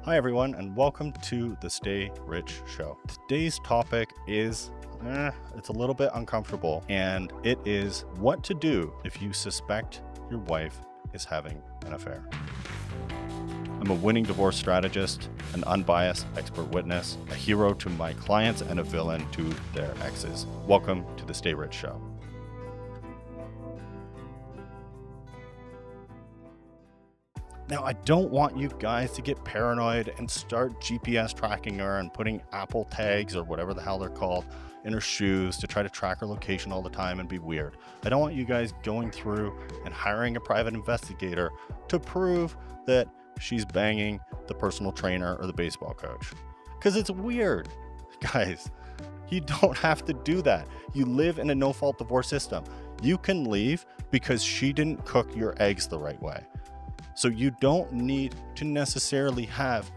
Hi everyone, and welcome to the Stay Rich Show. Today's topic is, it's a little bit uncomfortable, and it is what to do if you suspect your wife is having an affair. I'm a winning divorce strategist, an unbiased expert witness, a hero to my clients, and a villain to their exes. Welcome to the Stay Rich Show. Now, I don't want you guys to get paranoid and start GPS tracking her and putting Apple tags or whatever the hell they're called in her shoes to try to track her location all the time and be weird. I don't want you guys going through and hiring a private investigator to prove that she's banging the personal trainer or the baseball coach. Because it's weird. Guys, you don't have to do that. You live in a no-fault divorce system. You can leave because she didn't cook your eggs the right way. So you don't need to necessarily have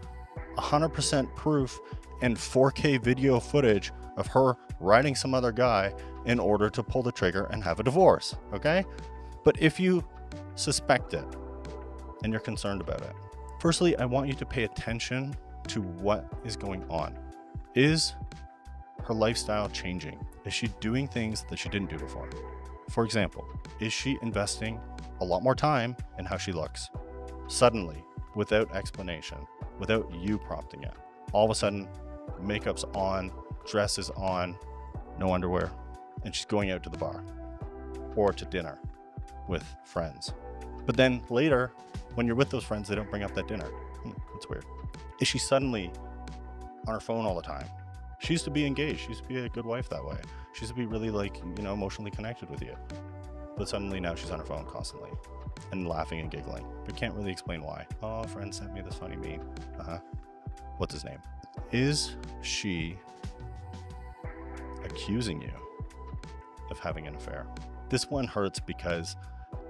100% proof and 4K video footage of her riding some other guy in order to pull the trigger and have a divorce, okay? But if you suspect it and you're concerned about it, firstly, I want you to pay attention to what is going on. Is her lifestyle changing? Is she doing things that she didn't do before? For example, is she investing a lot more time in how she looks? Suddenly, without explanation, without you prompting it, all of a sudden, makeup's on, dress is on, no underwear, and she's going out to the bar or to dinner with friends. But then later, when you're with those friends, they don't bring up that dinner. That's weird. Is she suddenly on her phone all the time? She used to be engaged. She used to be a good wife that way. She used to be really emotionally connected with you. But suddenly now she's on her phone constantly and laughing and giggling, but can't really explain why. Oh, a friend sent me this funny meme. What's his name? Is she accusing you of having an affair? This one hurts because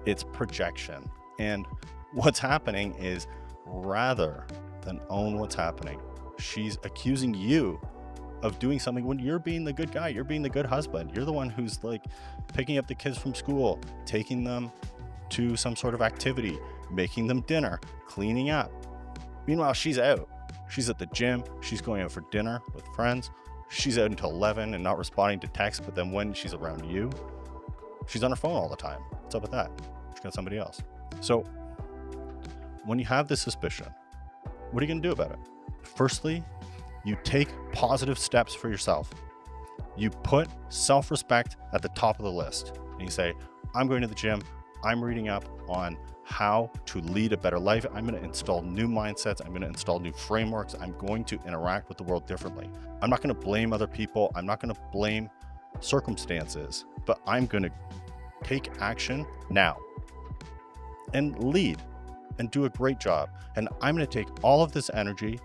it's projection. And what's happening is, rather than own what's happening, she's accusing you of doing something when you're being the good guy, you're being the good husband. You're the one who's picking up the kids from school, taking them to some sort of activity, making them dinner, cleaning up. Meanwhile, she's out. She's at the gym. She's going out for dinner with friends. She's out until 11 and not responding to texts. But then when she's around you, she's on her phone all the time. What's up with that? She's got somebody else. So when you have this suspicion, what are you going to do about it? Firstly, you take positive steps for yourself. You put self-respect at the top of the list. And you say, I'm going to the gym. I'm reading up on how to lead a better life. I'm going to install new mindsets. I'm going to install new frameworks. I'm going to interact with the world differently. I'm not going to blame other people. I'm not going to blame circumstances, but I'm going to take action now and lead and do a great job. And I'm going to take all of this energy,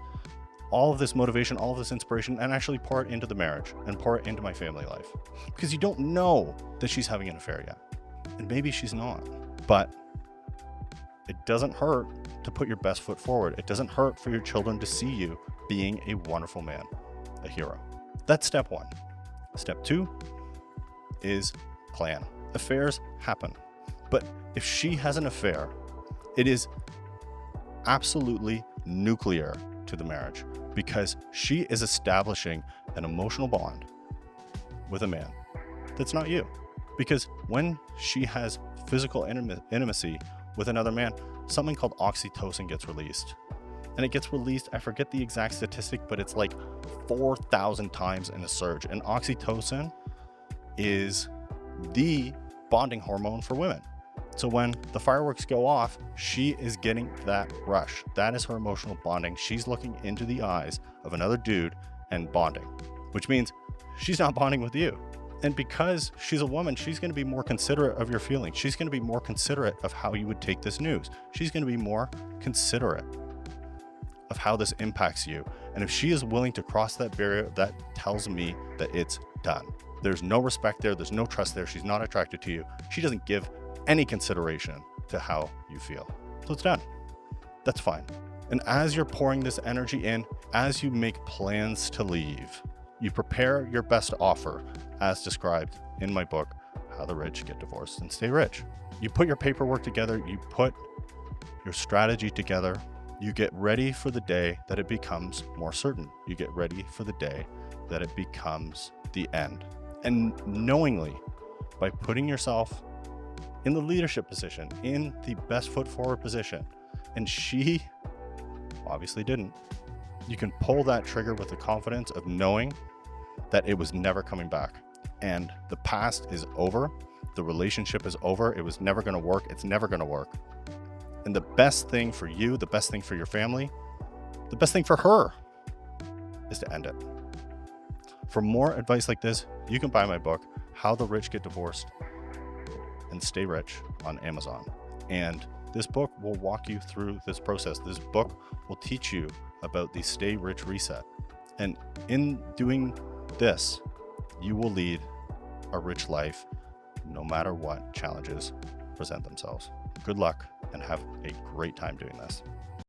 all of this motivation, all of this inspiration, and actually pour it into the marriage and pour it into my family life. Because you don't know that she's having an affair yet. And maybe she's not. But it doesn't hurt to put your best foot forward. It doesn't hurt for your children to see you being a wonderful man, a hero. That's step one. Step two is plan. Affairs happen. But if she has an affair, it is absolutely nuclear to the marriage, because she is establishing an emotional bond with a man that's not you. Because when she has physical intimacy with another man, something called oxytocin gets released. And it gets released, I forget the exact statistic, but it's 4,000 times in a surge. And oxytocin is the bonding hormone for women. So when the fireworks go off, she is getting that rush. That is her emotional bonding. She's looking into the eyes of another dude and bonding, which means she's not bonding with you. And because she's a woman, she's going to be more considerate of your feelings. She's going to be more considerate of how you would take this news. She's going to be more considerate of how this impacts you. And if she is willing to cross that barrier, that tells me that it's done. There's no respect there. There's no trust there. She's not attracted to you. She doesn't give any consideration to how you feel. So it's done. That's fine. And as you're pouring this energy in, as you make plans to leave, you prepare your best offer as described in my book, How the Rich Get Divorced and Stay Rich. You put your paperwork together, you put your strategy together, You get ready for the day that it becomes more certain. You get ready for the day that it becomes the end. And knowingly, by putting yourself in the leadership position, in the best foot forward position, and she obviously didn't, you can pull that trigger with the confidence of knowing that it was never coming back. And the past is over. The relationship is over. It was never going to work. It's never going to work. And the best thing for you, the best thing for your family, the best thing for her is to end it. For more advice like this, you can buy my book, How the Rich Get Divorced and Stay Rich, on Amazon. And this book will walk you through this process. This book will teach you about the Stay Rich Reset. And in doing this, you will lead a rich life no matter what challenges present themselves. Good luck and have a great time doing this.